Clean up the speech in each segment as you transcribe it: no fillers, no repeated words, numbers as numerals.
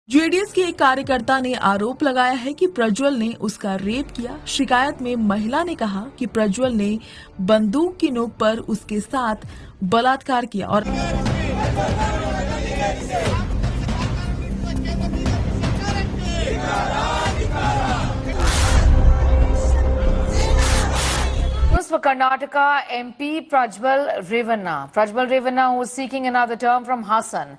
JDS के एक कार्यकर्ता ने आरोप लगाया है कि प्रज्वल ने उसका रेप किया। शिकायत में महिला ने कहा कि प्रज्वल ने बंदूक की नोक पर उसके साथ बलात्कार किया और For Karnataka MP Prajwal Revanna, who is seeking another term from Hassan.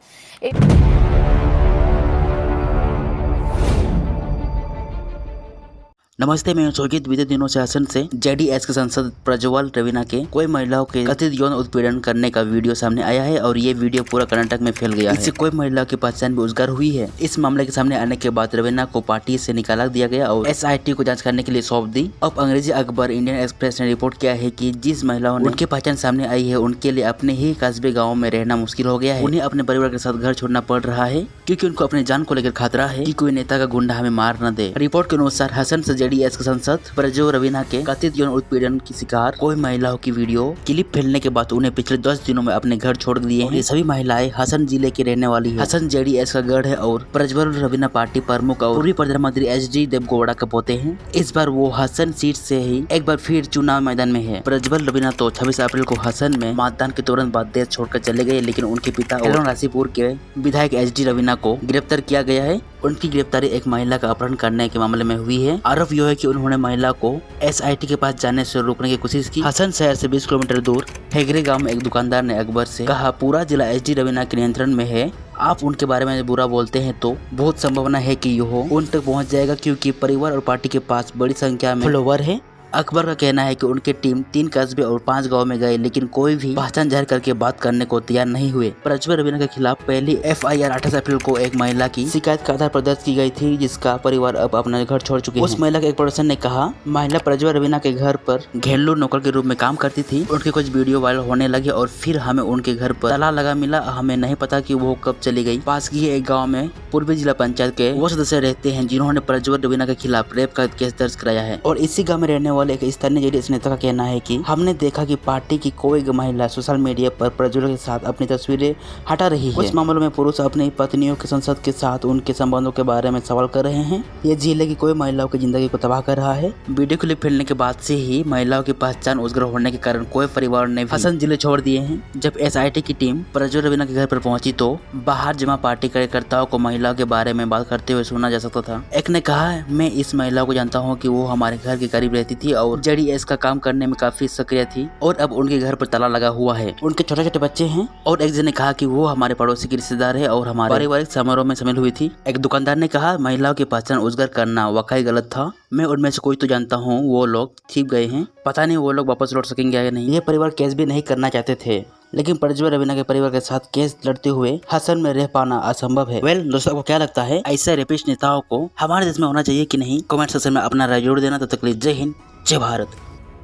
नमस्ते, मैं शोकित। बीते दिनों से हसन से जेडीएस के सांसद प्रज्वल रवीना के कोई महिलाओं के कथित यौन उत्पीड़न करने का वीडियो सामने आया है और ये वीडियो पूरा कर्नाटक में फैल गया है। इससे कोई महिलाओं की पहचान भी उजागर हुई है। इस मामले के सामने आने के बाद रवीना को पार्टी से निकाला दिया गया और एसआईटी को जांच करने के लिए सौंप दी। अब अंग्रेजी अखबार इंडियन एक्सप्रेस ने रिपोर्ट किया है कि जिस महिलाओं ने उनकी पहचान सामने आई है उनके लिए अपने ही कस्बे गाँव में रहना मुश्किल हो गया है। उन्हें अपने परिवार के साथ घर छोड़ना पड़ रहा है क्योंकि उनको अपनी जान को लेकर खतरा है कि कोई नेता का गुंडा हमें मार न दे। रिपोर्ट के अनुसार हसन से जेडीएस के सांसद प्रज्वल रवीना के कथित यौन उत्पीड़न की शिकार कोई महिलाओं की वीडियो क्लिप फैलने के बाद उन्हें पिछले 10 दिनों में अपने घर छोड़ दिए हैं। ये सभी महिलाएं हसन जिले की रहने वाली है। हसन जेडीएस का गढ़ है और प्रज्वल रवीना पार्टी प्रमुख और पूर्वी प्रधानमंत्री एचडी देवेगौड़ा के पोते हैं। इस बार वो हसन सीट से ही एक बार फिर चुनाव मैदान में है। प्रज्वल रवीना तो 26 अप्रैल को हसन में मतदान के तुरंत बाद देश छोड़कर चले गए, लेकिन उनके पिता और राशीपुर के विधायक एचडी रवीना को गिरफ्तार किया गया है। उनकी गिरफ्तारी एक महिला का अपहरण करने के मामले में हुई है। आरोप यह है कि उन्होंने महिला को एसआईटी के पास जाने से रोकने की कोशिश की। हसन शहर से 20 किलोमीटर दूर हेगरे गांव में एक दुकानदार ने अकबर से कहा, पूरा जिला एचडी रवीना के नियंत्रण में है। आप उनके बारे में बुरा बोलते हैं तो बहुत संभावना है कि यह उन तक पहुंच जाएगा क्योंकि परिवार और पार्टी के पास बड़ी संख्या में फॉलोवर है। अकबर का कहना है कि उनकी टीम 3 कस्बे और 5 गांव में गए, लेकिन कोई भी पहचान जाहिर करके बात करने को तैयार नहीं हुए। प्रज्वल रवीना के खिलाफ पहली एफआईआर 28 अप्रैल को एक महिला की शिकायत के आधार पर दर्ज की गई थी, जिसका परिवार अब अपना घर छोड़ चुके हैं। उस महिला के एक पड़ोसन ने कहा, महिला प्रज्वल रवीना के घर पर घरेलू नौकर के रूप में काम करती थी। उनके कुछ वीडियो वायरल होने लगे और फिर हमें उनके घर पर ताला लगा मिला। हमें नहीं पता कि वो कब चली गई। पास की एक गाँव में पूर्वी जिला पंचायत के वो सदस्य रहते हैं जिन्होंने प्रज्वल रवीना के खिलाफ रेप का केस दर्ज कराया है। और इसी गाँव में रहने वाले एक स्थानीय जेडीएस नेता का कहना है कि हमने देखा कि पार्टी की कोई महिला सोशल मीडिया पर प्रज्वल के साथ अपनी तस्वीरें हटा रही है। कुछ मामलों में पुरुष अपनी पत्नियों के संसद के साथ उनके संबंधों के बारे में सवाल कर रहे हैं। ये जिले की कोई महिलाओं की जिंदगी को तबाह कर रहा है। वीडियो क्लिप फैलने के बाद से ही महिलाओं की पहचान उजागर होने के कारण कोई परिवार ने हसन जिले छोड़ दिए हैं। जब एसआईटी की टीम प्रज्वल रवीना के घर पर पहुंची तो बाहर जमा पार्टी कार्यकर्ताओं को महिलाओं के बारे में बात करते हुए सुना जा सकता था। एक ने कहा, मैं इस महिला को जानता हूँ कि वो हमारे घर के करीब रहती थी और जेडीएस का काम करने में काफी सक्रिय थी और अब उनके घर पर ताला लगा हुआ है। उनके छोटे छोटे बच्चे हैं। और एक जन ने कहा कि वो हमारे पड़ोसी की रिश्तेदार है और हमारे पारिवारिक समारोह में शामिल हुई थी। एक दुकानदार ने कहा, महिलाओं की पहचान उजागर करना वाकई गलत था। मैं उनमें से कोई तो जानता हूँ, वो लोग छिप गए हैं। पता नहीं वो लोग वापस लौट सकेंगे या नहीं। ये परिवार केस भी नहीं करना चाहते थे, लेकिन प्रज्वल रवीना के परिवार के साथ केस लड़ते हुए हसन में रह पाना असंभव है। दोस्तों, आपको क्या लगता है, ऐसे रेपिस्ट नेताओं को हमारे देश में होना चाहिए कि नहीं? कमेंट सेक्शन में अपना राय जरूर देना। तब तक के लिए जय हिंद, जय भारत।